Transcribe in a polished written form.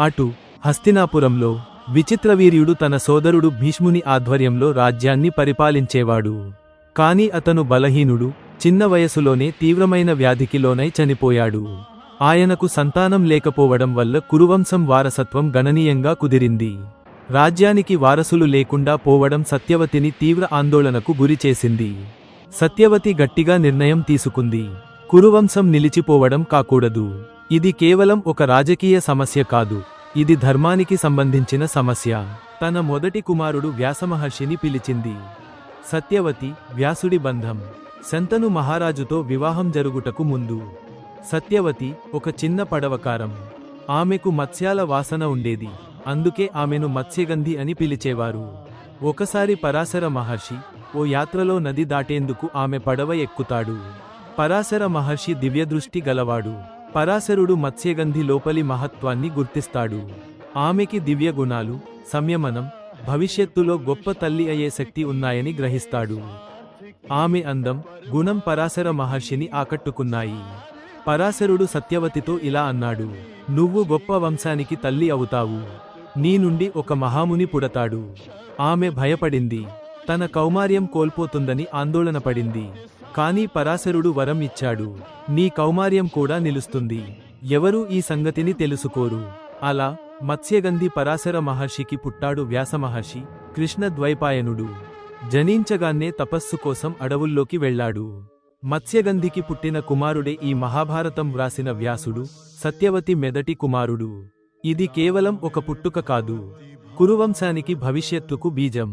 అటు హస్తినాపురంలో విచిత్రవీర్యుడు తన సోదరుడు భీష్ముని ఆధ్వర్యంలో రాజ్యాన్ని పరిపాలించేవాడు. కాని అతను బలహీనుడు, చిన్న వయసులోనే తీవ్రమైన వ్యాధికి లోనై చనిపోయాడు. ఆయనకు సంతానం లేకపోవడం వల్ల కురువంశం వారసత్వం గణనీయంగా కుదిరింది. రాజ్యానికి వారసులు లేకుండా పోవడం సత్యవతిని తీవ్ర ఆందోళనకు గురిచేసింది. సత్యవతి గట్టిగా నిర్ణయం తీసుకుంది. కురువంశం నిలిచిపోవడం కాకూడదు. ఇది కేవలం ఒక రాజకీయ సమస్య కాదు, ఇది ధర్మానికి సంబంధించిన సమస్య. తన మొదటి కుమారుడు వ్యాసమహర్షిని పిలిచింది. సత్యవతి, వ్యాసుడి బంధం. శంతను మహారాజుతో వివాహం జరుగుటకు ముందు సత్యవతి ఒక చిన్న పడవకారం. ఆమెకు మత్స్యాల వాసన ఉండేది, అందుకే ఆమెను మత్స్యగంధి అని పిలిచేవారు. ఒకసారి పరాశర మహర్షి ఓ యాత్రలో నది దాటేందుకు ఆమె పడవ ఎక్కుతాడు. పరాశర మహర్షి దివ్యదృష్టి గలవాడు. పరాశరుడు మత్స్యగంధి లోపలి మహత్వాన్ని గుర్తిస్తాడు. ఆమెకి దివ్య గుణాలు, సంయమనం, భవిష్యత్తులో గొప్ప తల్లి అయ్యే శక్తి ఉన్నాయని గ్రహిస్తాడు. ఆమె అందం, గుణం పరాశర మహర్షిని ఆకట్టుకున్నాయి. పరాశరుడు సత్యవతితో ఇలా అన్నాడు: నువ్వు గొప్ప వంశానికి తల్లి అవుతావు. నీ నుండి ఒక మహాముని పుడతాడు. ఆమె భయపడింది. తన కౌమార్యం కోల్పోతుందని ఆందోళనపడింది. కానీ పరాశరుడు వరం ఇచ్చాడు: నీ కౌమార్యం కూడా నిలుస్తుంది. ఎవరూ ఈ సంగతిని తెలుసుకోరు. అలా మత్స్యగంధి పరాశర మహర్షికి పుట్టాడు. వ్యాసమహర్షి కృష్ణ ద్వైపాయనుడు. జనించగానే తపస్సు కోసం అడవుల్లోకి వెళ్లాడు. మత్స్యగంధికి పుట్టిన కుమారుడే ఈ మహాభారతం వ్రాసిన వ్యాసుడు, సత్యవతి మెదటి కుమారుడు. ఇది కేవలం ఒక పుట్టుక కాదు, కురువంశానికి భవిష్యత్తుకు బీజం.